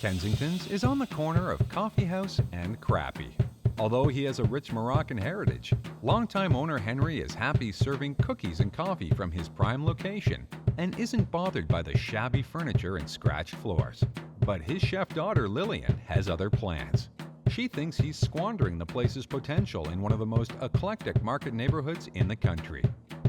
Kensington's is on the corner of Coffee House and Crappie. Although he has a rich Moroccan heritage, longtime owner Henry is happy serving cookies and coffee from his prime location and isn't bothered by the shabby furniture and scratched floors. But his chef daughter Lillian has other plans. She thinks he's squandering the place's potential in one of the most eclectic market neighborhoods in the country.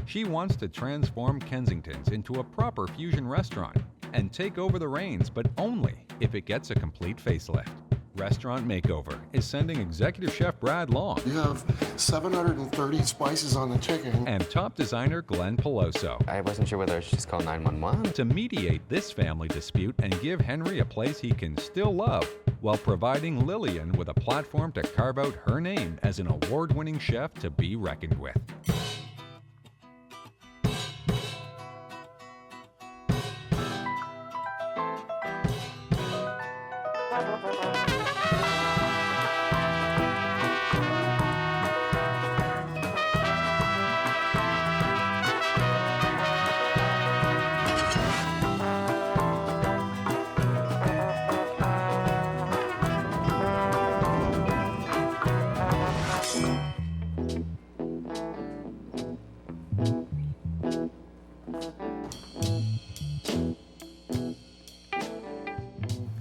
She wants to transform Kensington's into a proper fusion restaurant and take over the reins, but only if it gets a complete facelift. Restaurant Makeover is sending executive chef Brad Long. You have 730 spices on the chicken. And top designer Glenn Peloso. I wasn't sure whether I should just call 911. To mediate this family dispute and give Henry a place he can still love, while providing Lillian with a platform to carve out her name as an award-winning chef to be reckoned with.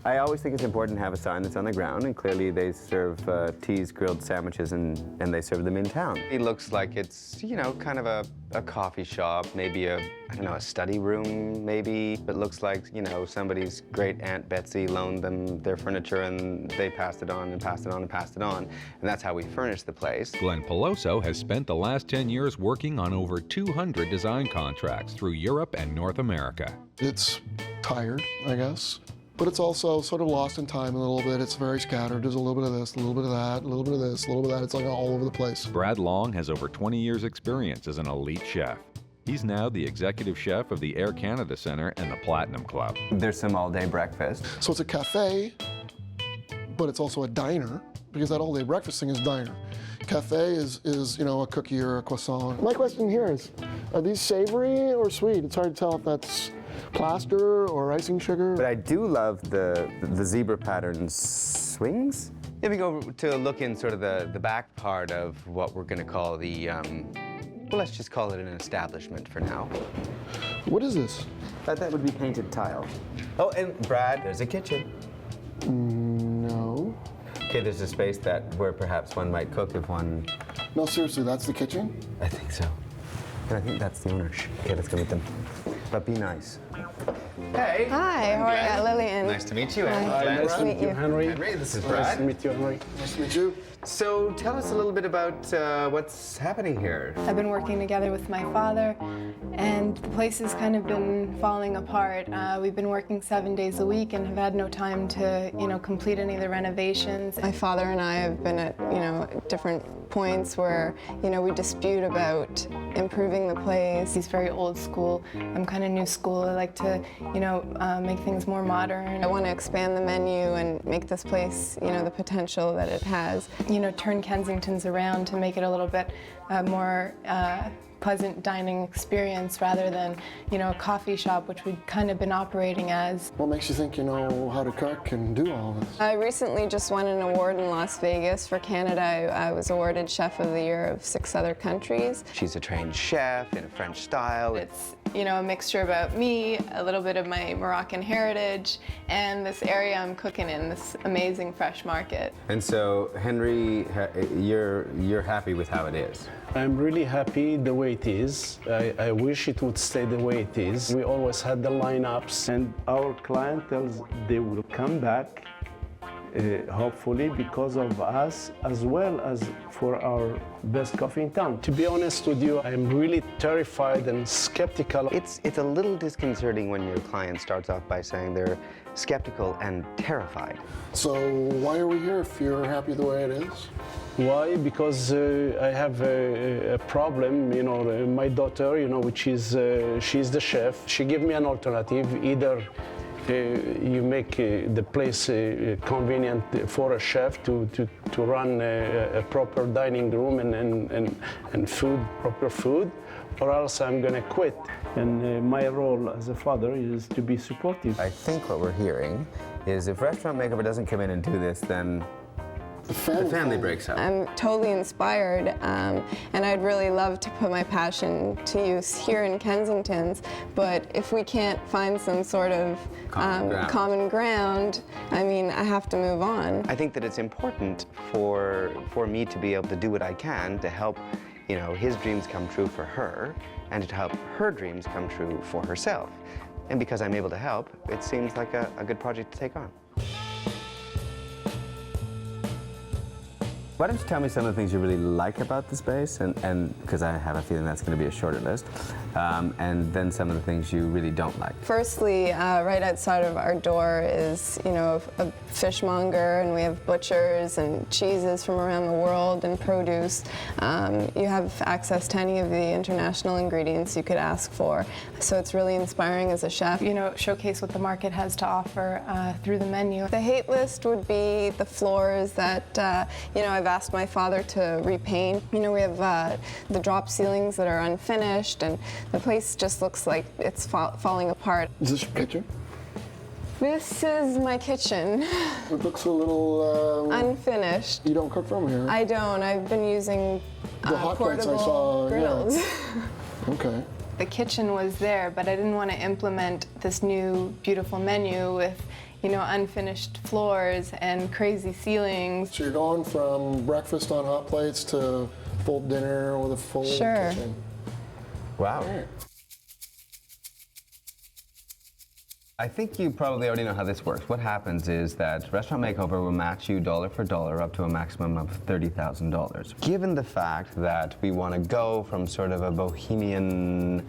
I always think it's important to have a sign that's on the ground, and clearly they serve teas, grilled sandwiches, and they serve them in town. It looks like it's, you know, kind of a coffee shop, maybe I don't know, a study room, maybe. It looks like, you know, somebody's great Aunt Betsy loaned them their furniture and they passed it on and passed it on and passed it on, and that's how we furnish the place. Glenn Peloso has spent the last 10 years working on over 200 design contracts through Europe and North America. It's tired, I guess. But it's also sort of lost in time a little bit. It's very scattered. There's a little bit of this, a little bit of that, a little bit of this, a little bit of that. It's like all over the place. Brad Long has over 20 years' experience as an elite chef. He's now the executive chef of the Air Canada Centre and the Platinum Club. There's some all-day breakfast. So it's a cafe, but it's also a diner, because that all-day breakfast thing is diner. Cafe is you know, a cookie or a croissant. My question here is, are these savory or sweet? It's hard to tell if that's plaster or icing sugar. But I do love the zebra pattern swings. If we go to look in sort of the back part of what we're going to call the, well, let's just call it an establishment for now. What is this? That would be painted tile. Oh, and Brad, there's a kitchen. No. Okay, there's a space where perhaps one might cook if one... No, seriously, that's the kitchen? I think so. And I think that's the owners. Okay, let's go meet them. But be nice. Hey. Hi, how are you? Lillian. Nice to meet you. Hi, Nice to meet you, Henry. Henry, this is Brad. Nice to meet you, Henry. Nice to meet you. So tell us a little bit about what's happening here. I've been working together with my father, and the place has kind of been falling apart. We've been working 7 days a week and have had no time to, you know, complete any of the renovations. My father and I have been at, you know, different points where, you know, we dispute about improving the place. He's very old school. I'm kind of new school. I like to, you know, make things more modern. I want to expand the menu and make this place, you know, the potential that it has. You know, turn Kensington's around to make it a little bit more pleasant dining experience rather than, you know, a coffee shop, which we've kind of been operating as. What makes you think you know how to cook and do all this? I recently just won an award in Las Vegas for Canada. I was awarded Chef of the Year of 6 other countries. She's a trained chef in a French style. It's, you know, a mixture about me, a little bit of my Moroccan heritage, and this area I'm cooking in, this amazing fresh market. And so, Henry, you're happy with how it is? I'm really happy the way it is. I wish it would stay the way it is. We always had the lineups, and our clientele, they will come back, hopefully because of us, as well as for our best coffee in town. To be honest with you, I'm really terrified and skeptical. It's a little disconcerting when your client starts off by saying they're skeptical and terrified. So why are we here if you're happy the way it is? Why? Because I have a problem, you know, my daughter, you know, which is, she's the chef. She gave me an alternative, either You make the place convenient for a chef to run a proper dining room and food, proper food, or else I'm going to quit. And my role as a father is to be supportive. I think what we're hearing is if Restaurant Makeover doesn't come in and do this, then the family breaks up. I'm totally inspired, and I'd really love to put my passion to use here in Kensington's, but if we can't find some sort of common ground, I mean, I have to move on. I think that it's important for me to be able to do what I can to help, you know, his dreams come true for her, and to help her dreams come true for herself. And because I'm able to help, it seems like a good project to take on. Why don't you tell me some of the things you really like about the space, and because I have a feeling that's going to be a shorter list, and then some of the things you really don't like. Firstly, right outside of our door is, you know, a fishmonger, and we have butchers and cheeses from around the world and produce. You have access to any of the international ingredients you could ask for, so it's really inspiring as a chef. You know, showcase what the market has to offer through the menu. The hate list would be the floors that, you know, I've asked my father to repaint. You know, we have the drop ceilings that are unfinished, and the place just looks like it's falling apart. Is this your kitchen? This is my kitchen. It looks a little... Unfinished. You don't cook from here? I don't. I've been using The hot plates I portable saw, griddles. yeah. Okay. The kitchen was there, but I didn't want to implement this new beautiful menu with, you know, unfinished floors and crazy ceilings. So you're going from breakfast on hot plates to full dinner with a full Sure. kitchen. Wow. All right. I think you probably already know how this works. What happens is that Restaurant Makeover will match you dollar for dollar up to a maximum of $30,000. Given the fact that we want to go from sort of a bohemian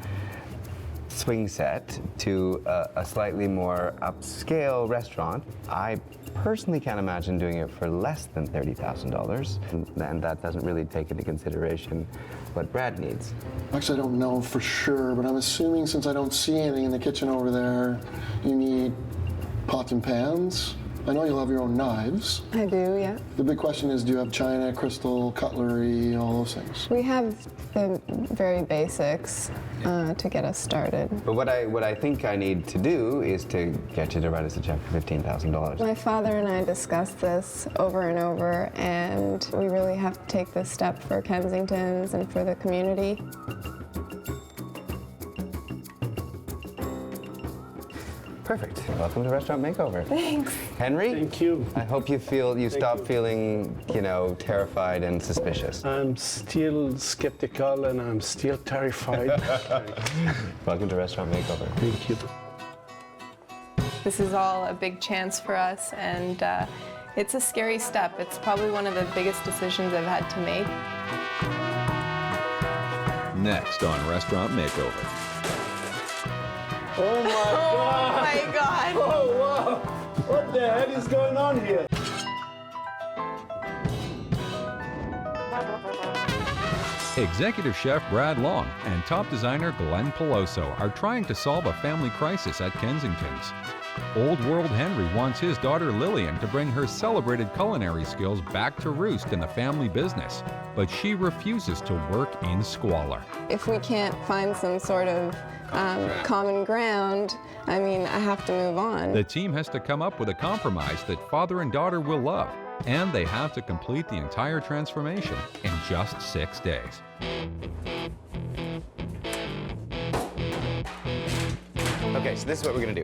swing set to a slightly more upscale restaurant, I personally can't imagine doing it for less than $30,000, and that doesn't really take into consideration what Brad needs. Actually, I don't know for sure, but I'm assuming since I don't see anything in the kitchen over there, you need pots and pans. I know you'll have your own knives. I do, yeah. The big question is, do you have china, crystal, cutlery, all those things? We have the very basics to get us started. But what I think I need to do is to get you to write us a check for $15,000. My father and I discussed this over and over, and we really have to take this step for Kensington's and for the community. Perfect. Welcome to Restaurant Makeover. Thanks. Henry? Thank you. I hope you stop feeling, you know, terrified and suspicious. I'm still skeptical and I'm still terrified. Welcome to Restaurant Makeover. Thank you. This is all a big chance for us, and it's a scary step. It's probably one of the biggest decisions I've had to make. Next on Restaurant Makeover. Oh my God! Oh my God! Oh wow! What the hell is going on here? Executive Chef Brad Long and top designer Glenn Peloso are trying to solve a family crisis at Kensington's. Old World Henry wants his daughter Lillian to bring her celebrated culinary skills back to roost in the family business, but she refuses to work in squalor. If we can't find some sort of common ground, I mean, I have to move on. The team has to come up with a compromise that father and daughter will love, and they have to complete the entire transformation in just 6 days. Okay, so this is what we're gonna do.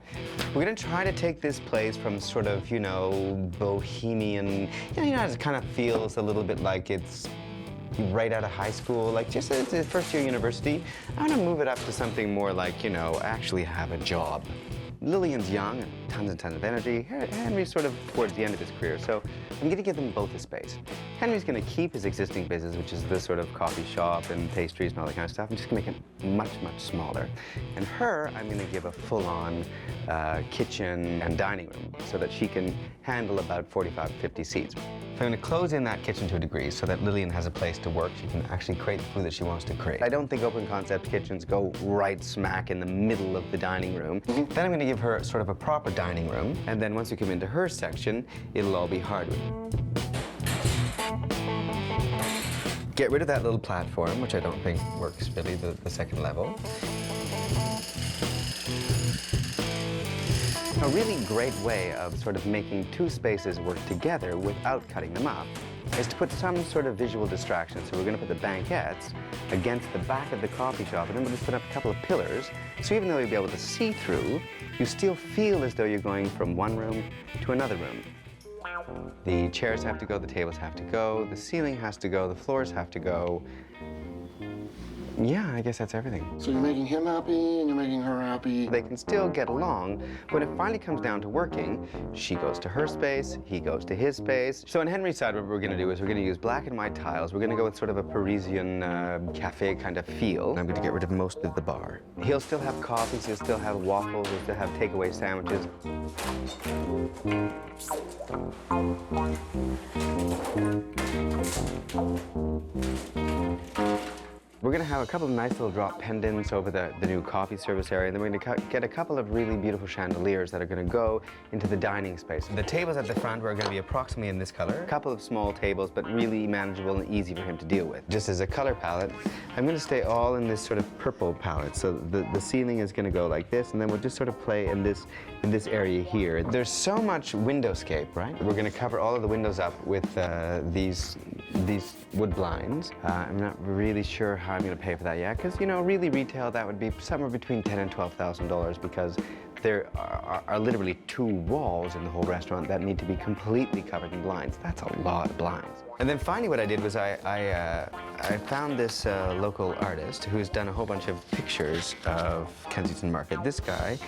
We're gonna try to take this place from sort of, you know, bohemian, you know how it kind of feels a little bit like it's right out of high school, like just it's first year university. I want to move it up to something more like, you know, actually have a job. Lillian's young and tons of energy. Henry's sort of towards the end of his career, so I'm going to give them both a space. Henry's going to keep his existing business, which is this sort of coffee shop and pastries and all that kind of stuff. I'm just going to make it much smaller. And her, I'm going to give a full-on kitchen and dining room so that she can handle about 45 to 50 seats. I'm going to close in that kitchen to a degree so that Lillian has a place to work. She can actually create the food that she wants to create. I don't think open concept kitchens go right smack in the middle of the dining room. Then I'm going to give her sort of a proper dining room, and then once you come into her section, it'll all be hardwood. Get rid of that little platform, which I don't think works really, the second level. A really great way of sort of making two spaces work together without cutting them up is to put some sort of visual distraction. So we're going to put the banquettes against the back of the coffee shop, and then we'll just put up a couple of pillars. So even though you'll be able to see through, you still feel as though you're going from one room to another room. The chairs have to go, the tables have to go, the ceiling has to go, the floors have to go. Yeah, I guess that's everything. So you're making him happy and you're making her happy. They can still get along. When it finally comes down to working, she goes to her space, he goes to his space. So on Henry's side, what we're going to do is we're going to use black and white tiles. We're going to go with sort of a Parisian cafe kind of feel. I'm going to get rid of most of the bar. He'll still have coffees, he'll still have waffles, he'll still have takeaway sandwiches. We're going to have a couple of nice little drop pendants over the new coffee service area, and then we're going to get a couple of really beautiful chandeliers that are going to go into the dining space. The tables at the front are going to be approximately in this color. A couple of small tables, but really manageable and easy for him to deal with. Just as a color palette, I'm going to stay all in this sort of purple palette. So the ceiling is going to go like this, and then we'll just sort of play in this area here. There's so much windowscape, right? We're going to cover all of the windows up with these wood blinds. I'm not really sure how I'm going to pay for that yet, because, you know, really retail, that would be somewhere between $10,000 and $12,000, because there are literally 2 walls in the whole restaurant that need to be completely covered in blinds. That's a lot of blinds. And then finally what I did was I found this local artist who's done a whole bunch of pictures of Kensington Market. This guy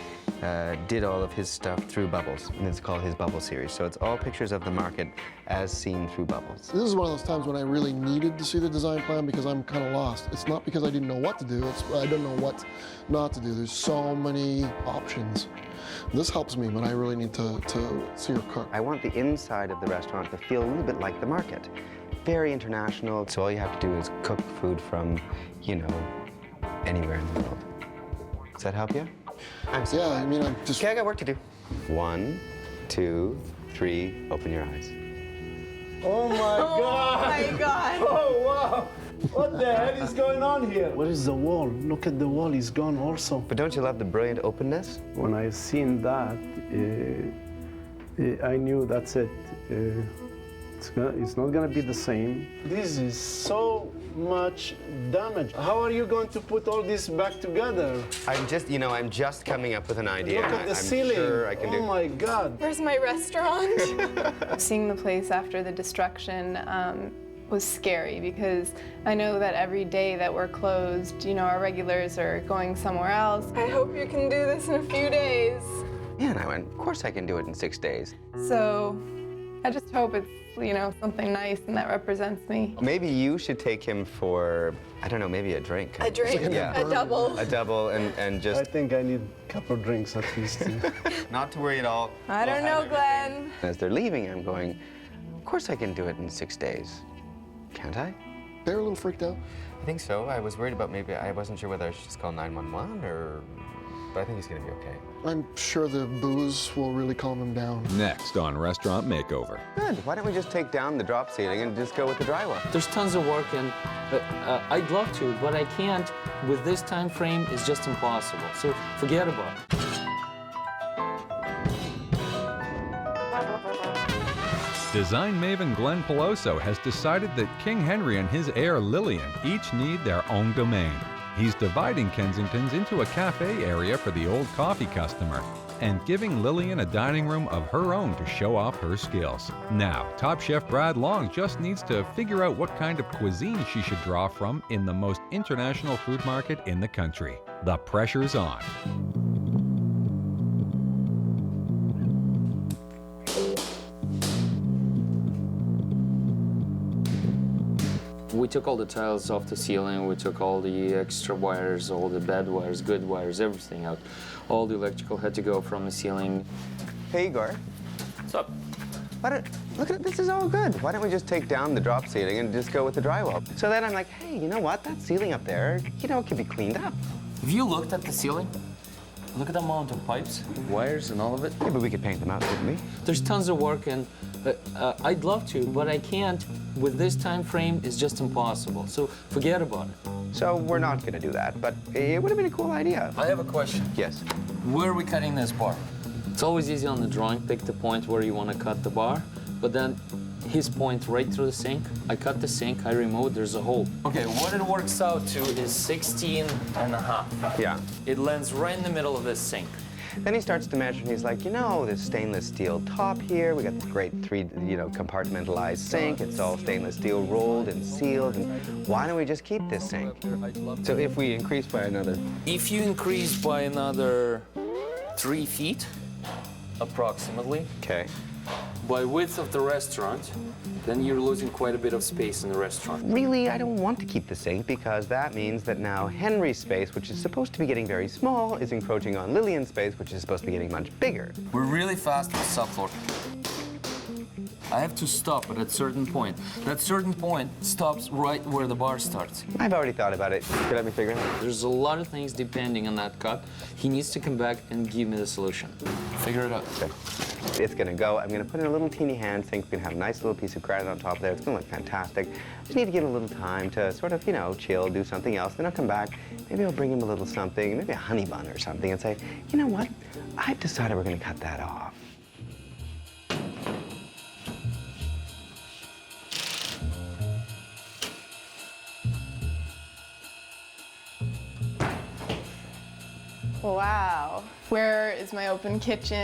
did all of his stuff through bubbles, and it's called his Bubble series. So it's all pictures of the market as seen through bubbles. This is one of those times when I really needed to see the design plan because I'm kind of lost. It's not because I didn't know what to do, it's I don't know what not to do. There's so many options. This helps me, but I really need to see her cook. I want the inside of the restaurant to feel a little bit like the market. Very international, so all you have to do is cook food from, you know, anywhere in the world. Does that help you? Yeah, I mean, I'm just... Okay, I got work to do. 1, 2, 3, open your eyes. Oh my God! Oh my God! Oh wow! What the hell is going on here? What is the wall? Look at the wall, it's gone also. But don't you love the brilliant openness? When I seen that, I knew that's it. It's not gonna be the same. This is so much damage. How are you going to put all this back together? I'm just coming up with an idea. Look at the I'm ceiling. Sure I can oh my God. Where's my restaurant? Seeing the place after the destruction was scary, because I know that every day that we're closed, you know, our regulars are going somewhere else. I hope you can do this in a few days. Yeah, and I went, of course I can do it in 6 days. So I just hope it's, you know, something nice and that represents me. Maybe you should take him for, I don't know, maybe a drink. A drink, Yeah. a double. A double and I just think I need a couple of drinks at least. not to worry at all. I don't know, Glenn. As they're leaving, I'm going, of course I can do it in 6 days. Can't I? They're a little freaked out. I think so. I was worried about maybe, I wasn't sure whether I should just call 911 or, but I think he's gonna be okay. I'm sure the booze will really calm him down. Next on Restaurant Makeover. Good. Why don't we just take down the drop ceiling and just go with the drywall? There's tons of work, and I'd love to, but I can't. With this time frame, it's just impossible. So forget about it. Design maven Glenn Peloso has decided that King Henry and his heir Lillian each need their own domain. He's dividing Kensington's into a cafe area for the old coffee customer and giving Lillian a dining room of her own to show off her skills. Now, Top Chef Brad Long just needs to figure out what kind of cuisine she should draw from in the most international food market in the country. The pressure's on. We took all the tiles off the ceiling, we took all the extra wires, all the bad wires, good wires, everything out. All the electrical had to go from the ceiling. Hey, Igor. What's up? look at it, this is all good. Why don't we just take down the drop ceiling and just go with the drywall? So then I'm like, hey, you know what? That ceiling up there, you know, it could be cleaned up. Have you looked at the ceiling? Look at the amount of pipes, wires, and all of it. Yeah, but we could paint them out, couldn't we? There's tons of work, and I'd love to, but I can't. With this time frame, it's just impossible. So forget about it. So we're not going to do that, but it would have been a cool idea. I have a question. Yes. Where are we cutting this bar? It's always easy on the drawing, pick the point where you want to cut the bar, but then his point right through the sink. I cut the sink, I remove, there's a hole. Okay, what it works out to is 16 and a half. Yeah. It lands right in the middle of this sink. Then he starts to measure, and he's like, you know, this stainless steel top here. We got this great compartmentalized sink. It's all stainless steel rolled and sealed. And why don't we just keep this sink? So if we increase by another... If you increase by another 3 feet, approximately, Okay. by width of the restaurant, then you're losing quite a bit of space in the restaurant. Really, I don't want to keep the sink because that means that now Henry's space, which is supposed to be getting very small, is encroaching on Lillian's space, which is supposed to be getting much bigger. We're really fast with subfloor. I have to stop at a certain point. That certain point stops right where the bar starts. I've already thought about it. Could let me figure it out? There's a lot of things depending on that cut. He needs to come back and give me the solution. Figure it out. Okay. It's gonna go. I'm gonna put in a little teeny hand sink. We're gonna have a nice little piece of granite on top there. It's gonna look fantastic. Just need to give him a little time to sort of, you know, chill, do something else. Then I'll come back. Maybe I'll bring him a little something, maybe a honey bun or something, and say, you know what? I've decided we're gonna cut that off. Wow. Where is my open kitchen?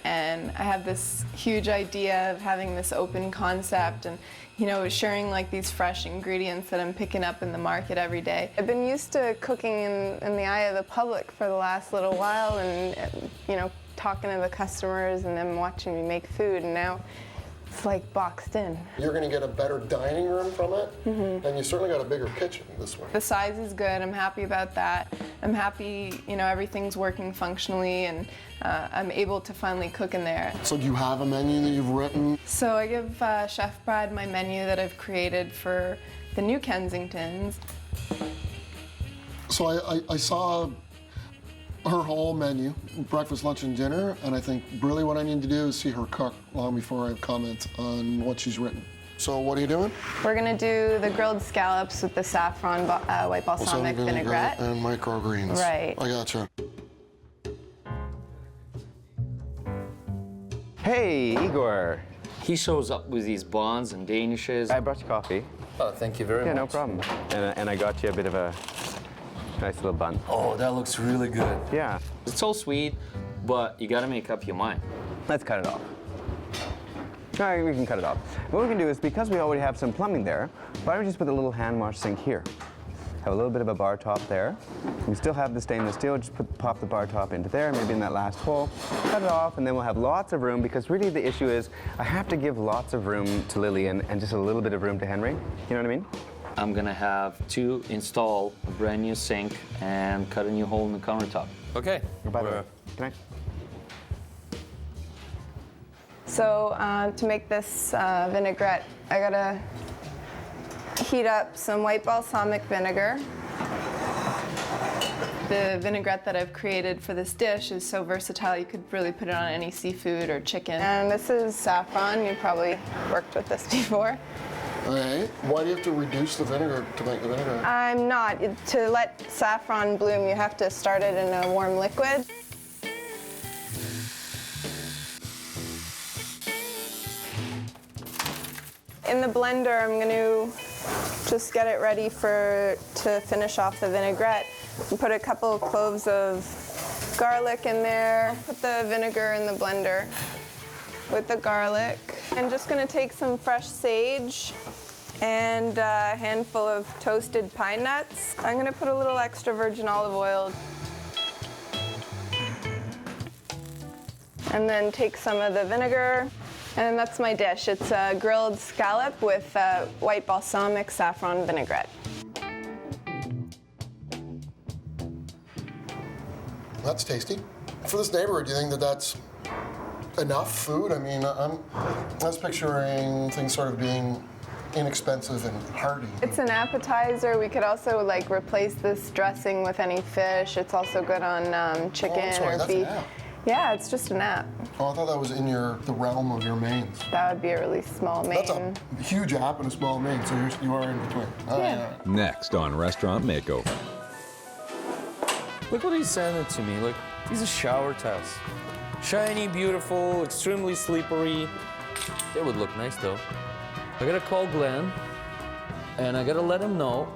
And I have this huge idea of having this open concept and, you know, sharing like these fresh ingredients that I'm picking up in the market every day. I've been used to cooking in the eye of the public for the last little while and you know, talking to the customers and them watching me make food, and now it's like boxed in. You're going to get a better dining room from it, and you certainly got a bigger kitchen this way. The size is good. I'm happy about that. I'm happy, you know, everything's working functionally, and I'm able to finally cook in there. So do you have a menu that you've written? So I give Chef Brad my menu that I've created for the New Kensingtons. So I saw her whole menu, breakfast, lunch, and dinner, and I think really what I need to do is see her cook long before I comment on what she's written. So what are you doing? We're gonna do the grilled scallops with the saffron white balsamic vinaigrette. And microgreens. Right. I gotcha. Hey, Igor. He shows up with these buns and danishes. I brought you coffee. Oh, thank you very much. Yeah, no problem. And I got you a bit of a nice little bun. Oh, that looks really good. Yeah. It's all sweet, but you gotta make up your mind. Let's cut it off. All right, we can cut it off. What we can do is, because we already have some plumbing there, why don't we just put a little hand wash sink here? Have a little bit of a bar top there. We still have the stainless steel, just pop the bar top into there, maybe in that last hole. Cut it off, and then we'll have lots of room, because really the issue is I have to give lots of room to Lillian and just a little bit of room to Henry. You know what I mean? I'm gonna have to install a brand new sink and cut a new hole in the countertop. Okay. By the way, can I? So to make this vinaigrette, I gotta heat up some white balsamic vinegar. The vinaigrette that I've created for this dish is so versatile, you could really put it on any seafood or chicken. And this is saffron. You've probably worked with this before. All right. Why do you have to reduce the vinegar to make the vinegar? I'm not. To let saffron bloom, you have to start it in a warm liquid. In the blender, I'm going to just get it ready to finish off the vinaigrette. And put a couple of cloves of garlic in there. Put the vinegar in the blender with the garlic. I'm just going to take some fresh sage and a handful of toasted pine nuts. I'm going to put a little extra virgin olive oil. And then take some of the vinegar. And that's my dish. It's a grilled scallop with white balsamic saffron vinaigrette. That's tasty. For this neighborhood, do you think that that's enough food? I mean, I was picturing things sort of being inexpensive and hearty. It's an appetizer. We could also like replace this dressing with any fish. It's also good on chicken I'm sorry, or that's an beef. app. Yeah, it's just an app. Oh, I thought that was in the realm of your mains. That would be a really small main. That's a huge app and a small main, so you are in between. All right, Yeah. all right. Next on Restaurant Makeover. Look what he's sending to me. Look, these are shower tiles. Shiny, beautiful, extremely slippery. They would look nice though. I gotta call Glenn and I gotta let him know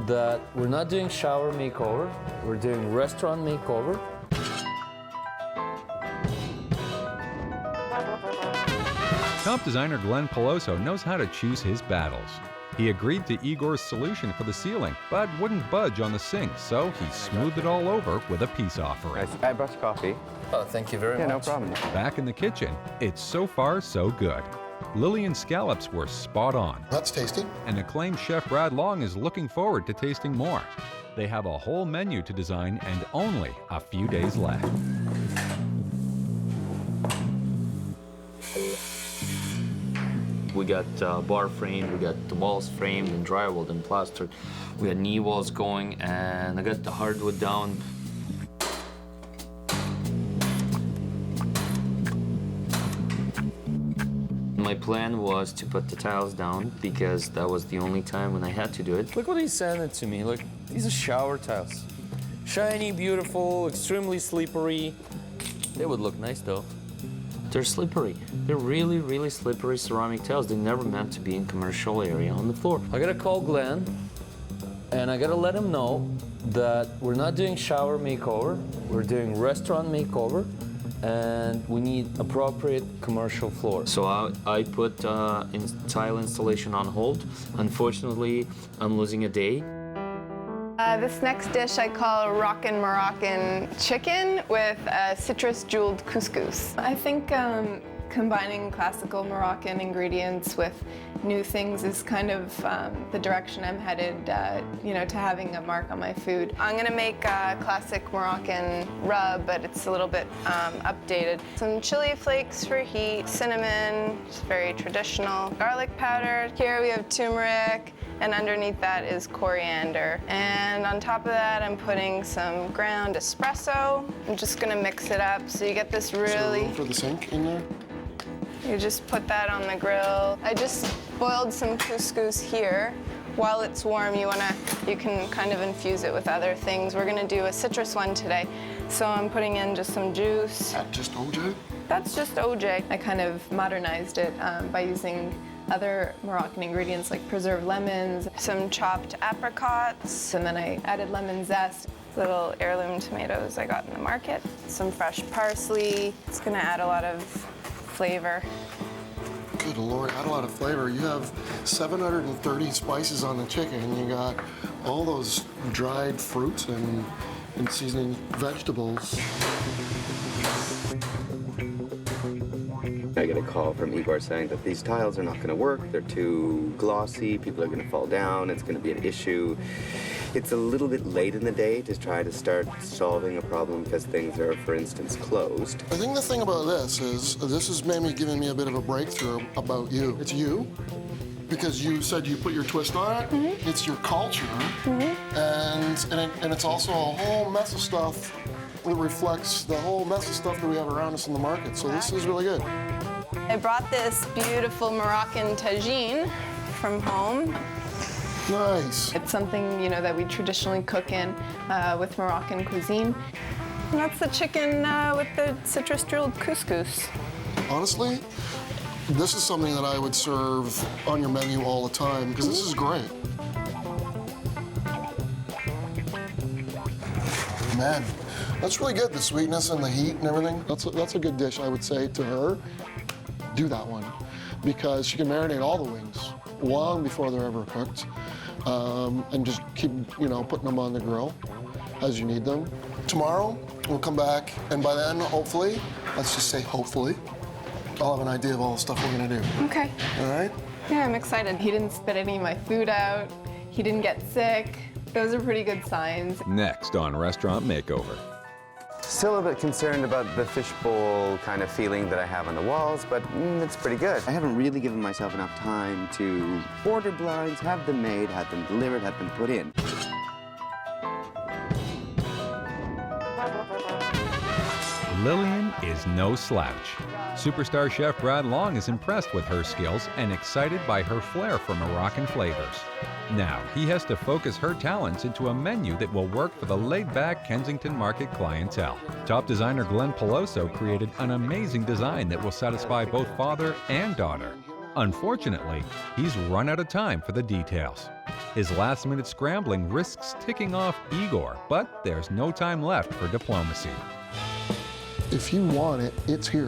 that we're not doing shower makeover, we're doing restaurant makeover. Top designer Glenn Peloso knows how to choose his battles. He agreed to Igor's solution for the ceiling, but wouldn't budge on the sink, so he smoothed it all over with a peace offering. I brought you coffee. Oh, thank you very Yeah, no much. problem. Back in the kitchen, it's so far so good. Lillian scallops were spot on, That's tasty. and acclaimed chef Brad Long is looking forward to tasting more. They have a whole menu to design and only a few days left. We got bar framed, we got the walls framed and drywalled and plastered. We had knee walls going, and I got the hardwood down. My plan was to put the tiles down because that was the only time when I had to do it. Look what he's sending to me. Look, these are shower tiles. Shiny, beautiful, extremely slippery. They would look nice though. They're slippery. They're really, really slippery ceramic tiles. They're never meant to be in commercial area on the floor. I gotta call Glenn and I gotta let him know that we're not doing shower makeover, we're doing restaurant makeover, and we need appropriate commercial floor. So I put tile installation on hold. Unfortunately, I'm losing a day. This next dish I call Rockin' Moroccan chicken with citrus jeweled couscous. I think combining classical Moroccan ingredients with new things is kind of the direction I'm headed, to having a mark on my food. I'm gonna make a classic Moroccan rub, but it's a little bit updated. Some chili flakes for heat, cinnamon, just very traditional, garlic powder. Here we have turmeric, and underneath that is coriander. And on top of that, I'm putting some ground espresso. I'm just gonna mix it up so you get this Is there really... room for the sink in there? You just put that on the grill. I just boiled some couscous here. While it's warm, you can kind of infuse it with other things. We're gonna do a citrus one today. So I'm putting in just some juice. That just OJ? That's just OJ. I kind of modernized it by using other Moroccan ingredients like preserved lemons, some chopped apricots, and then I added lemon zest, little heirloom tomatoes I got in the market, some fresh parsley. It's gonna add a lot of flavor. Good Lord, add a lot of flavor. You have 730 spices on the chicken. You got all those dried fruits and seasoning vegetables. I get a call from Igor saying that these tiles are not going to work. They're too glossy. People are going to fall down. It's going to be an issue. It's a little bit late in the day to try to start solving a problem because things are, for instance, closed. I think the thing about this is maybe giving me a bit of a breakthrough about you. It's you, because you said you put your twist on it. Mm-hmm. It's your culture, and it's also a whole mess of stuff that reflects the whole mess of stuff that we have around us in the market. So this is really good. I brought this beautiful Moroccan tagine from home. Nice. It's something, that we traditionally cook in with Moroccan cuisine. And that's the chicken with the citrus jeweled couscous. Honestly, this is something that I would serve on your menu all the time because this is great. Man, that's really good, the sweetness and the heat and everything. That's a good dish, I would say to her. Do that one because she can marinate all the wings long before they're ever cooked and just keep, putting them on the grill as you need them. Tomorrow, we'll come back, and by then, hopefully, let's just say hopefully, I'll have an idea of all the stuff we're gonna do. Okay. All right? Yeah, I'm excited. He didn't spit any of my food out. He didn't get sick. Those are pretty good signs. Next on Restaurant Makeover. still a bit concerned about the fishbowl kind of feeling that I have on the walls, but it's pretty good. I haven't really given myself enough time to order blinds, have them made, have them delivered, have them put in. Lillian is no slouch. Superstar chef Brad Long is impressed with her skills and excited by her flair for Moroccan flavors. Now, he has to focus her talents into a menu that will work for the laid-back Kensington Market clientele. Top designer Glenn Peloso created an amazing design that will satisfy both father and daughter. Unfortunately, he's run out of time for the details. His last-minute scrambling risks ticking off Igor, but there's no time left for diplomacy. If you want it, it's here.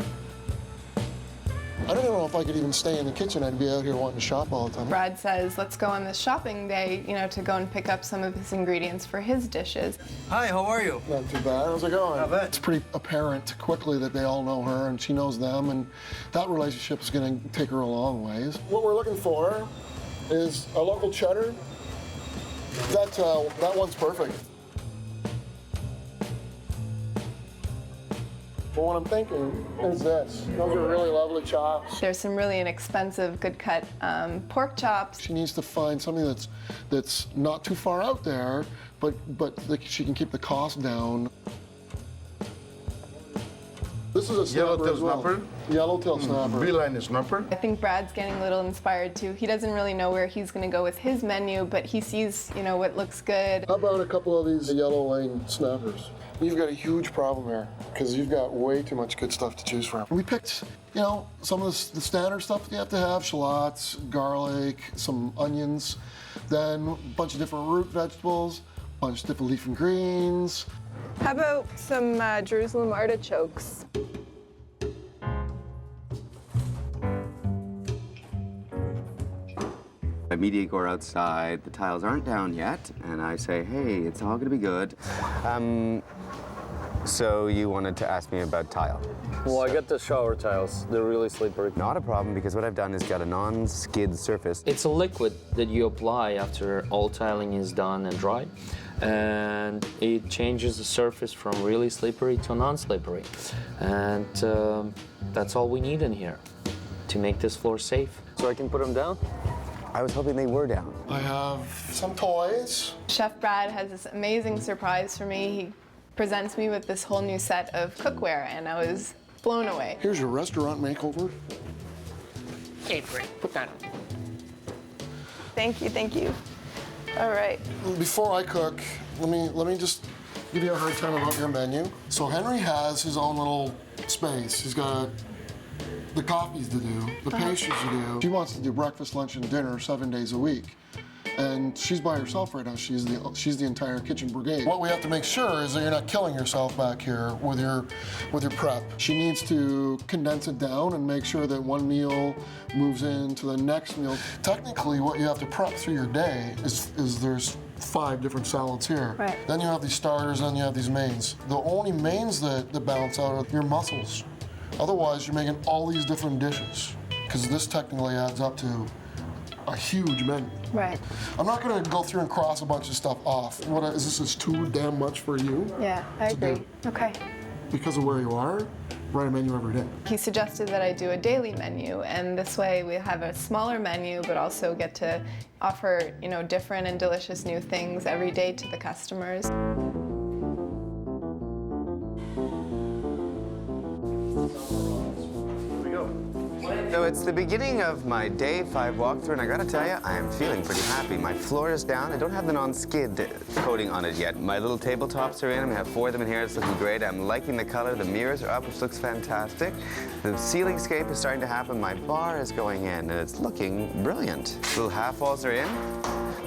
I don't know if I could even stay in the kitchen. I'd be out here wanting to shop all the time. Brad says, let's go on this shopping day, to go and pick up some of his ingredients for his dishes. Hi, how are you? Not too bad. How's it going? Not bad. It's pretty apparent quickly that they all know her and she knows them, and that relationship is going to take her a long ways. What we're looking for is a local cheddar. That one's perfect. But what I'm thinking is this. Those are really lovely chops. There's some really inexpensive, good-cut pork chops. She needs to find something that's not too far out there, but she can keep the cost down. This is a snapper Yellowtail as well. snapper? Yellowtail snapper. Beeline snapper. I think Brad's getting a little inspired too. He doesn't really know where he's going to go with his menu, but he sees, what looks good. How about a couple of these yellow lane snappers? You've got a huge problem here because you've got way too much good stuff to choose from. We picked, some of the standard stuff that you have to have: shallots, garlic, some onions, then a bunch of different root vegetables, a bunch of different leafy greens. How about some Jerusalem artichokes? I meet Igor outside, the tiles aren't down yet, and I say, hey, it's all gonna be good. So you wanted to ask me about tile? Well, I got the shower tiles. They're really slippery. Not a problem, because what I've done is got a non-skid surface. It's a liquid that you apply after all tiling is done and dry, and it changes the surface from really slippery to non-slippery. And that's all we need in here to make this floor safe. So I can put them down? I was hoping they were down. I have some toys. Chef Brad has this amazing surprise for me. He presents me with this whole new set of cookware, and I was blown away. Here's your restaurant makeover. Avery, put that on. Thank you. All right. Before I cook, let me just give you a hard time about your menu. So Henry has his own little space. He's got the coffees to do, the pastries to do. She wants to do breakfast, lunch, and dinner 7 days a week. And she's by herself right now. She's the entire kitchen brigade. What we have to make sure is that you're not killing yourself back here with your prep. She needs to condense it down and make sure that one meal moves into the next meal. Technically, what you have to prep through your day is there's 5 different salads here. Right. Then you have these starters, then you have these mains. The only mains that balance out are your mussels. Otherwise, you're making all these different dishes, because this technically adds up to a huge menu. Right. I'm not going to go through and cross a bunch of stuff off. Is this too damn much for you? Yeah, I agree. do. Okay. Because of where you are, write a menu every day. He suggested that I do a daily menu, and this way we have a smaller menu, but also get to offer, different and delicious new things every day to the customers. So it's the beginning of my day 5 walkthrough, and I gotta tell you, I am feeling pretty happy. My floor is down. I don't have the non-skid coating on it yet. My little tabletops are in. I have 4 of them in here. It's looking great. I'm liking the color. The mirrors are up, which looks fantastic. The ceiling scape is starting to happen. My bar is going in, and it's looking brilliant. Little half walls are in.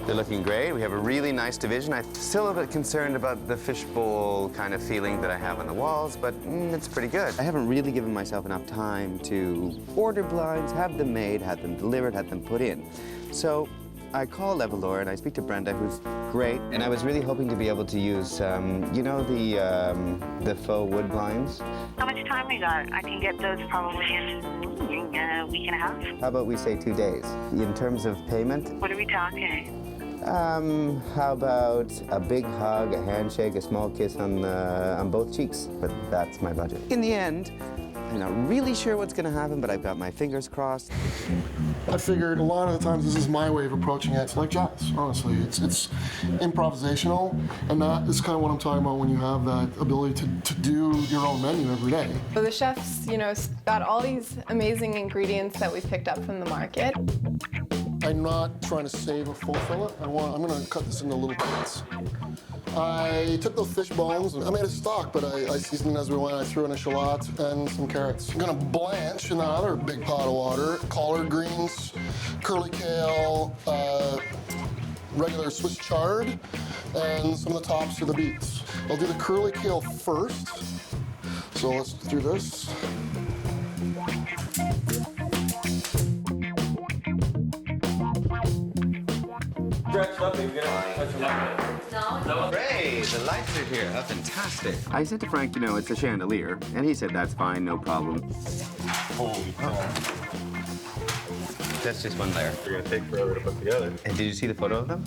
They're looking great. We have a really nice division. I'm still a bit concerned about the fishbowl kind of feeling that I have on the walls, but it's pretty good. I haven't really given myself enough time to order blinds, have them made, have them delivered, have them put in. So I call Levalor and I speak to Brenda, who's great, and I was really hoping to be able to use, the faux wood blinds. How much time we got? I can get those probably in a week and a half. How about we say 2 days? In terms of payment, What are we talking? How about a big hug, a handshake, a small kiss on both cheeks? But that's my budget. In the end, I'm not really sure what's gonna happen, but I've got my fingers crossed. I figured a lot of the times this is my way of approaching it. It's like jazz, honestly. It's improvisational, and that is kind of what I'm talking about when you have that ability to do your own menu every day. So the chefs, got all these amazing ingredients that we picked up from the market. I'm not trying to save a full fillet. I'm gonna cut this into little bits. I took those fish bones, and I made a stock, but I seasoned it as we went. I threw in a shallot and some carrots. I'm gonna blanch in another big pot of water, collard greens, curly kale, regular Swiss chard, and some of the tops of the beets. I'll do the curly kale first. So let's do this. Great, the lights are here. That's fantastic. I said to Frank, it's a chandelier, and he said that's fine, no problem. Holy cow. That's just one layer. They're gonna take forever to put together. And did you see the photo of them?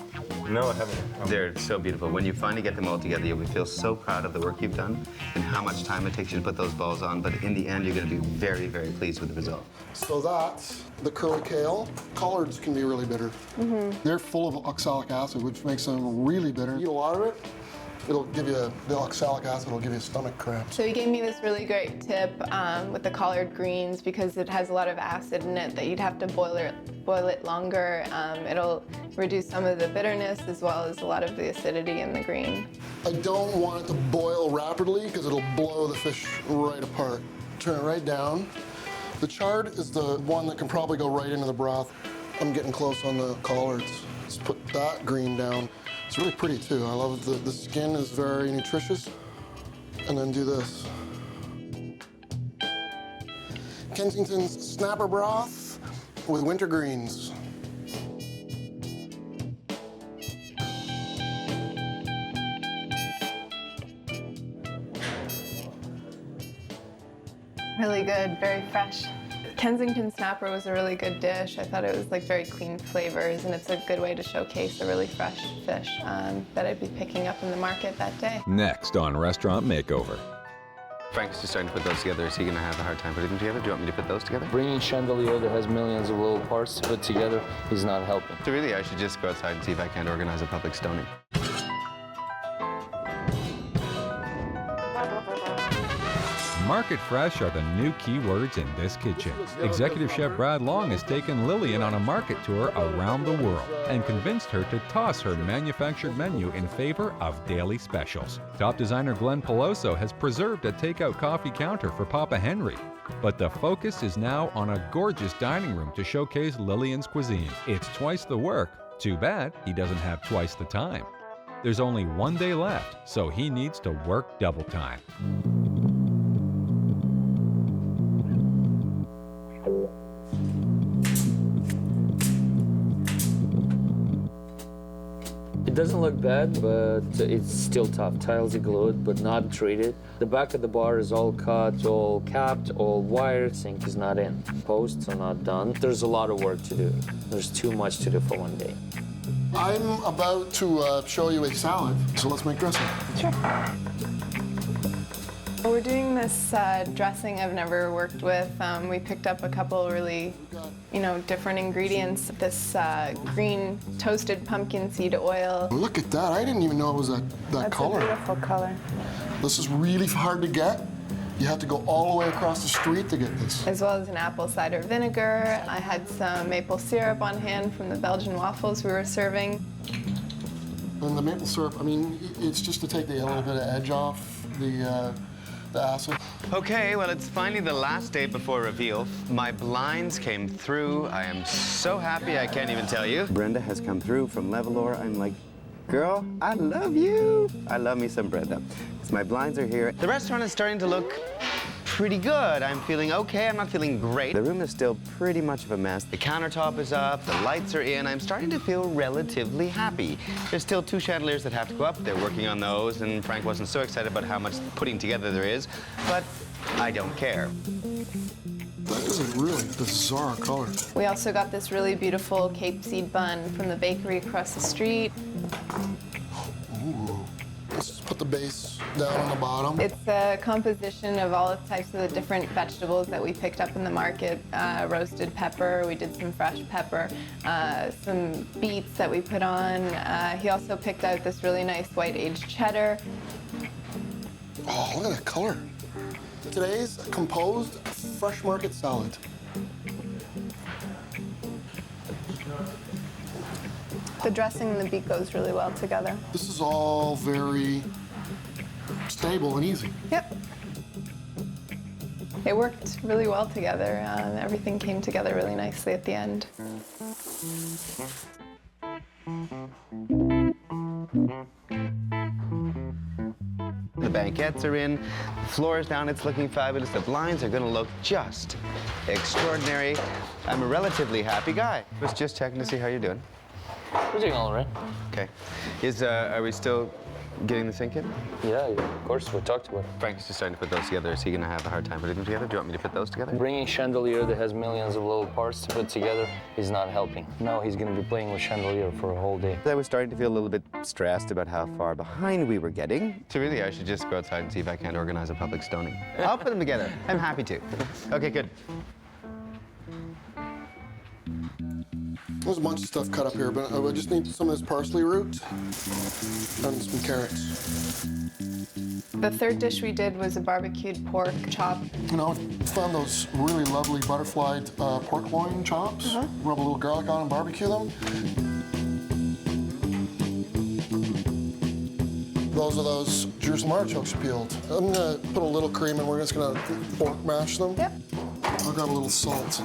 No, I haven't. They're so beautiful. When you finally get them all together, you'll feel so proud of the work you've done and how much time it takes you to put those balls on. But in the end, you're going to be very, very pleased with the result. So that's the curly kale. Collards can be really bitter. They're full of oxalic acid, which makes them really bitter. You eat a lot of it, it'll give you, the oxalic acid will give you stomach cramps. So he gave me this really great tip with the collard greens because it has a lot of acid in it that you'd have to boil it longer. It'll reduce some of the bitterness as well as a lot of the acidity in the green. I don't want it to boil rapidly because it'll blow the fish right apart. Turn it right down. The chard is the one that can probably go right into the broth. I'm getting close on the collards. Let's put that green down. It's really pretty too. I love the skin is very nutritious. And then do this. Kensington's snapper broth with winter greens. Really good, very fresh. Kensington snapper was a really good dish. I thought it was very clean flavors, and it's a good way to showcase a really fresh fish that I'd be picking up in the market that day. Next on Restaurant Makeover. Frank's just starting to put those together. Is he going to have a hard time putting them together? Do you want me to put those together? Bringing chandelier that has millions of little parts to put together is not helping. So really, I should just go outside and see if I can't organize a public stoning. Market fresh are the new keywords in this kitchen. Executive Chef Brad Long has taken Lillian on a market tour around the world and convinced her to toss her manufactured menu in favor of daily specials. Top designer Glenn Peloso has preserved a takeout coffee counter for Papa Henry. But the focus is now on a gorgeous dining room to showcase Lillian's cuisine. It's twice the work. Too bad he doesn't have twice the time. There's only one day left, so he needs to work double time. It doesn't look bad, but it's still tough. Tiles are glued, but not treated. The back of the bar is all cut, all capped, all wired. Sink is not in. Posts are not done. There's a lot of work to do. There's too much to do for one day. I'm about to show you a salad, so let's make dressing. Sure. We're doing this dressing I've never worked with. We picked up a couple really, different ingredients. This green toasted pumpkin seed oil. Look at that. I didn't even know it was that color. That's a beautiful color. This is really hard to get. You have to go all the way across the street to get this. As well as an apple cider vinegar. I had some maple syrup on hand from the Belgian waffles we were serving. And the maple syrup, it's just to take a little bit of edge off the acid. Okay, well, it's finally the last day before reveal. My blinds came through. I am so happy I can't even tell you. Brenda has come through from Levalor. I'm like, girl, I love you. I love me some Brenda. So my blinds are here. The restaurant is starting to look pretty good. I'm feeling okay. I'm not feeling great. The room is still pretty much of a mess. The countertop is up. The lights are in. I'm starting to feel relatively happy. There's still 2 chandeliers that have to go up. They're working on those, and Frank wasn't so excited about how much putting together there is, but I don't care. That is a really bizarre color. We also got this really beautiful Cape Seed bun from the bakery across the street. Ooh. Let's just put the base down on the bottom. It's a composition of all types of the different vegetables that we picked up in the market. Roasted pepper, we did some fresh pepper, some beets that we put on. He also picked out this really nice white aged cheddar. Oh, look at that color. Today's composed fresh market salad. The dressing and the beet goes really well together. This is all very stable and easy. Yep. It worked really well together. Everything came together really nicely at the end. The banquettes are in, the floor is down, it's looking fabulous. The blinds are gonna look just extraordinary. I'm a relatively happy guy. I was just checking to see how you're doing. We're doing all right. Okay. Are we still getting the sink in? Yeah, of course, we talked about it. Frank's just starting to put those together. Is he gonna have a hard time putting them together? Do you want me to put those together? Bringing chandelier that has millions of little parts to put together is not helping. Now he's going to be playing with chandelier for a whole day. I was starting to feel a little bit stressed about how far behind we were getting. So really, I should just go outside and see if I can't organize a public stoning. I'll put them together. I'm happy to. Okay, good. There's a bunch of stuff cut up here, but I just need some of this parsley root and some carrots. The third dish we did was a barbecued pork chop. You know, I found those really lovely butterflied pork loin chops. Rub a little garlic on and barbecue them. Those are those Jerusalem artichokes peeled. I'm gonna put a little cream and we're just gonna pork mash them. Yep. I'll grab a little salt.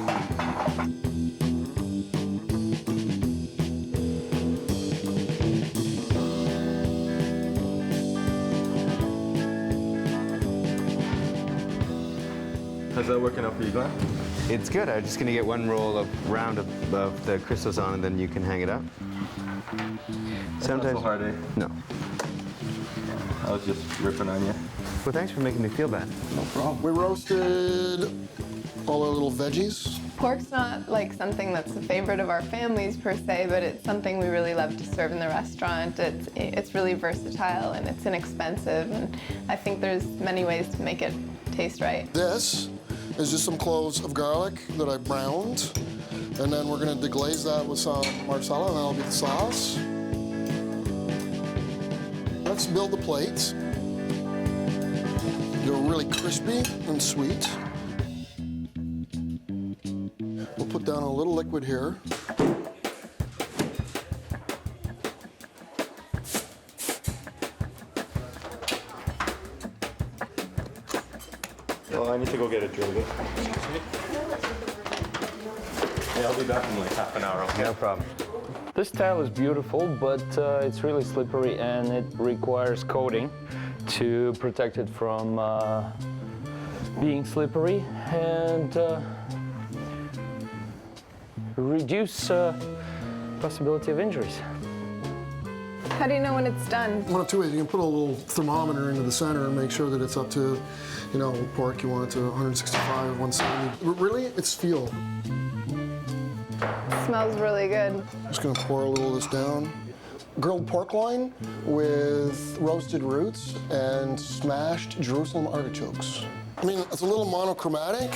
How's that working out for you, Glenn? It's good. I'm just gonna get one roll of round of the crystals on, and then you can hang it up. Not so hard, eh? No. I was just ripping on you. Well, thanks for making me feel bad. No problem. We roasted all our little veggies. Pork's not like something that's a favorite of our families per se, but it's something we really love to serve in the restaurant. It's really versatile and it's inexpensive, and I think there's many ways to make it taste right. This is just some cloves of garlic that I browned, and then we're gonna deglaze that with some marsala, and that'll be the sauce. Let's build the plates. They're really crispy and sweet. We'll put down a little liquid here. Well, I need to go get a drill bit. Yeah, I'll be back in like half an hour, okay? No problem. This tile is beautiful, but it's really slippery and it requires coating to protect it from being slippery and reduce possibility of injuries. How do you know when it's done? One of two ways. You can put a little thermometer into the center and make sure that it's up to, you know, pork, you want it to 165, 170. But really, it's feel. It smells really good. Just gonna pour a little of this down. Grilled pork loin with roasted roots and smashed Jerusalem artichokes. I mean, it's a little monochromatic,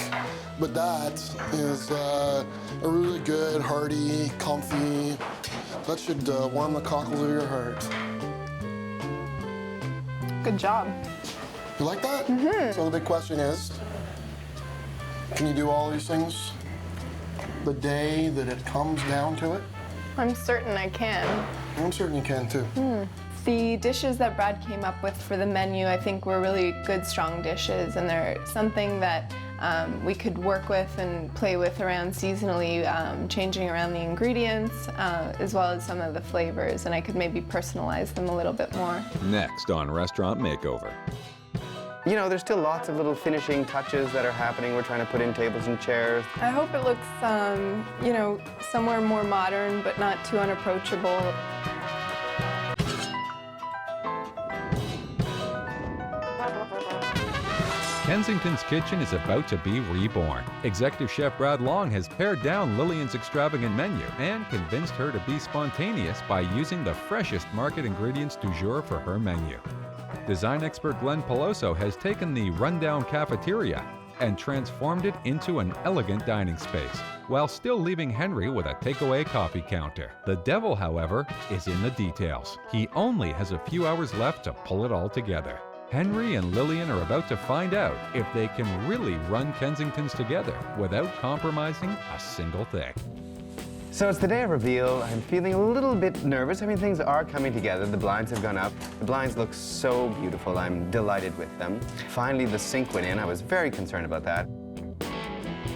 but that is a really good, hearty, comfy. That should warm the cockles of your heart. Good job. You like that? Mm-hmm. So the big question is, can you do all these things the day that it comes down to it? I'm certain I can. I'm certain you can too. The dishes that Brad came up with for the menu, I think, were really good, strong dishes, and they're something that we could work with and play with around seasonally, changing around the ingredients, as well as some of the flavors, and I could maybe personalize them a little bit more. Next on Restaurant Makeover. You know, there's still lots of little finishing touches that are happening. We're trying to put in tables and chairs. I hope it looks, you know, somewhere more modern, but not too unapproachable. Ken Kensington's kitchen is about to be reborn. Executive Chef Brad Long has pared down Lillian's extravagant menu and convinced her to be spontaneous by using the freshest market ingredients du jour for her menu. Design expert Glenn Peloso has taken the rundown cafeteria and transformed it into an elegant dining space, while still leaving Henry with a takeaway coffee counter. The devil, however, is in the details. He only has a few hours left to pull it all together. Henry and Lillian are about to find out if they can really run Kensington's together without compromising a single thing. So it's the day of reveal. I'm feeling a little bit nervous. I mean, things are coming together. The blinds have gone up. The blinds look so beautiful. I'm delighted with them. Finally, the sink went in. I was very concerned about that.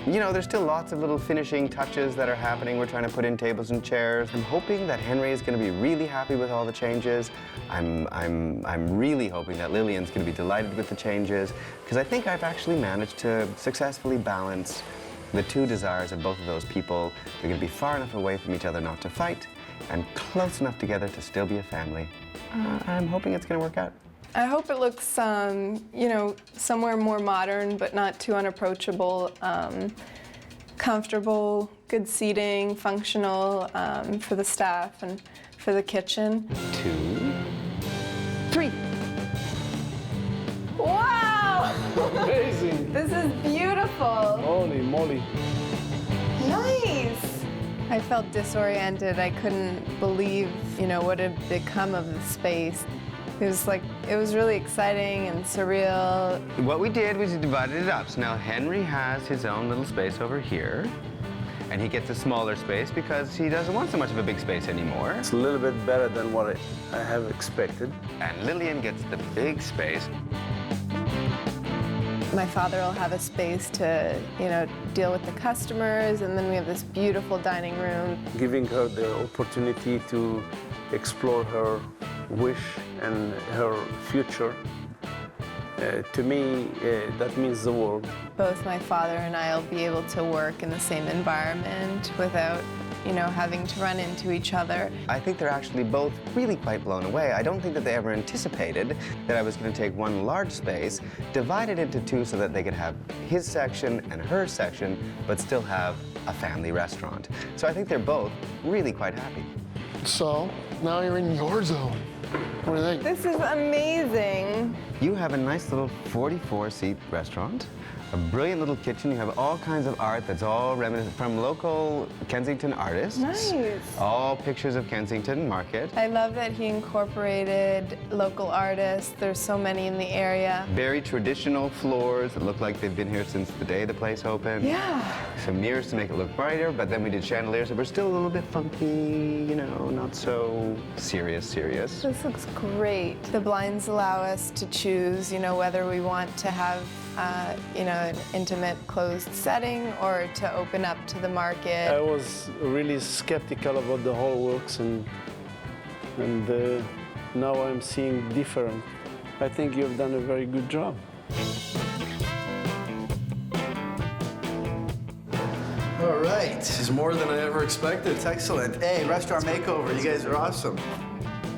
You know, there's still lots of little finishing touches that are happening. We're trying to put in tables and chairs. I'm hoping that Henry is going to be really happy with all the changes. I'm really hoping that Lillian's going to be delighted with the changes, because I think I've actually managed to successfully balance the two desires of both of those people. They're going to be far enough away from each other not to fight, and close enough together to still be a family. I'm hoping it's going to work out. I hope it looks, you know, somewhere more modern, but not too unapproachable. Comfortable, good seating, functional for the staff and for the kitchen. 2, 3. Wow! Amazing. This is beautiful. Holy moly. Nice. I felt disoriented. I couldn't believe, you know, what had become of the space. It was really exciting and surreal. What we did was we divided it up. So now Henry has his own little space over here, and he gets a smaller space because he doesn't want so much of a big space anymore. It's a little bit better than what I have expected. And Lillian gets the big space. My father will have a space to, you know, deal with the customers, and then we have this beautiful dining room. Giving her the opportunity to explore her wish and her future, to me, that means the world. Both my father and I will be able to work in the same environment without, you know, having to run into each other. I think they're actually both really quite blown away. I don't think that they ever anticipated that I was going to take one large space, divide it into two so that they could have his section and her section, but still have a family restaurant. So I think they're both really quite happy. So now you're in your zone. What do you think? This is amazing. You have a nice little 44-seat restaurant, a brilliant little kitchen. You have all kinds of art that's all reminiscent from local Kensington artists. Nice. All pictures of Kensington Market. I love that he incorporated local artists. There's so many in the area. Very traditional floors that look like they've been here since the day the place opened. Yeah. Some mirrors to make it look brighter, but then we did chandeliers that were still a little bit funky, you know, not so serious. This looks great. The blinds allow us to choose, you know, whether we want to have, you know, an intimate closed setting or to open up to the market. I was really skeptical about the whole works, and now I'm seeing different. I think you've done a very good job. All right, this is more than I ever expected. It's excellent. Hey, restaurant makeover, you guys are awesome.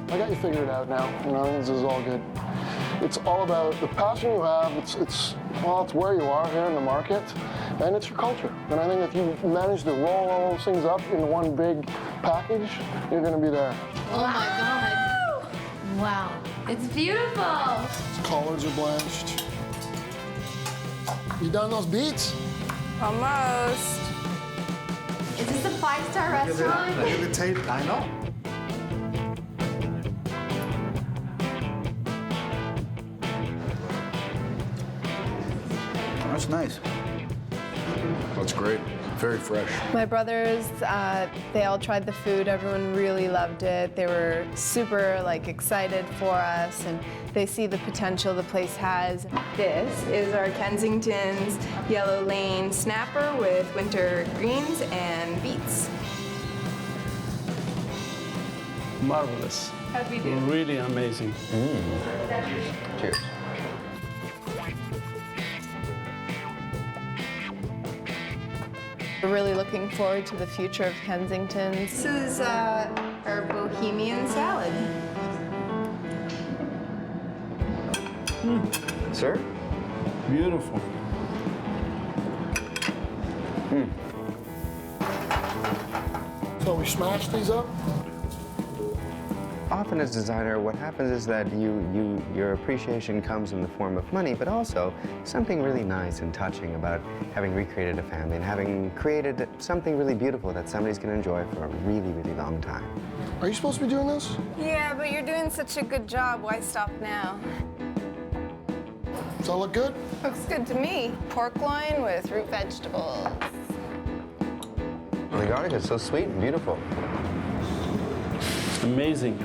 I got you figured out now. You know, this is all good. It's all about the passion you have. It's where you are here in the market, and it's your culture. And I think if you manage to roll all those things up in one big package, you're going to be there. Oh my God. Wow. It's beautiful. Collards are blanched. You done those beets? Almost. Is this a 5-star restaurant? Look at the tape. I know. That's nice. That's great. Very fresh. My brothers, they all tried the food. Everyone really loved it. They were super excited for us, and they see the potential the place has. This is our Kensington's Yellow Lane Snapper with winter greens and beets. Marvelous. How'd we do? Really amazing. Cheers. We're really looking forward to the future of Kensington. This is our Bohemian salad. Sir? Beautiful. So we smash these up. Often as a designer, what happens is that your appreciation comes in the form of money, but also something really nice and touching about having recreated a family and having created something really beautiful that somebody's going to enjoy for a really, really long time. Are you supposed to be doing this? Yeah, but you're doing such a good job. Why stop now? Does that look good? Looks good to me. Pork loin with root vegetables. The garlic is so sweet and beautiful. It's amazing.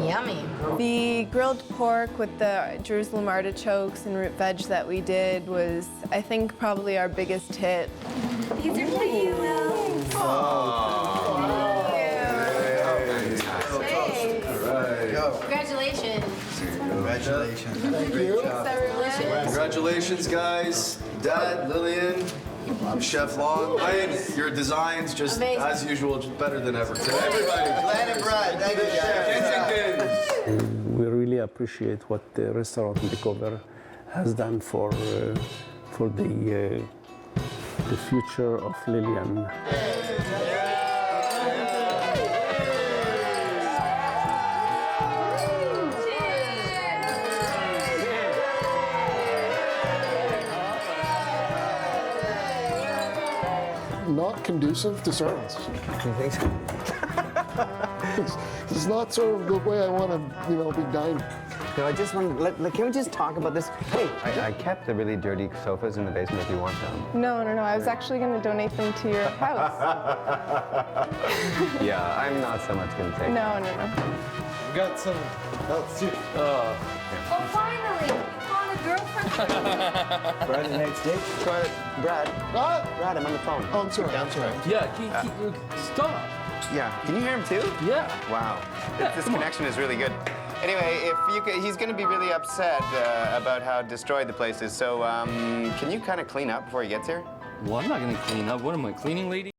Yummy. The grilled pork with the Jerusalem artichokes and root veg that we did was, I think, probably our biggest hit. These are for you, Will. Congratulations. Congratulations. Thank you. Congratulations, guys. Dad, Lillian, Chef Long. Ryan, your designs just, Amazing. as usual, just better than ever. To everybody. Glenn and Brad, thank you, guys. We really appreciate what the Restaurant Makeover has done for the future of Lillian. Not conducive to service. You think so? It's not sort of the way I want to, be dining. No, I just want to, can we just talk about this? Hey, I kept the really dirty sofas in the basement if you want them. No. I was actually going to donate them to your house. Yeah, I'm not so much going to take No. We got some. That's you. Oh, finally! You found a girlfriend. Brad hates Dick. Brad. What? Brad, I'm on the phone. Oh, I'm sorry. Yeah, stop. Yeah, can you hear him too? Yeah. Wow, this connection is really good. Anyway, he's going to be really upset about how destroyed the place is. So, can you kind of clean up before he gets here? Well, I'm not gonna clean up. What am I, cleaning lady?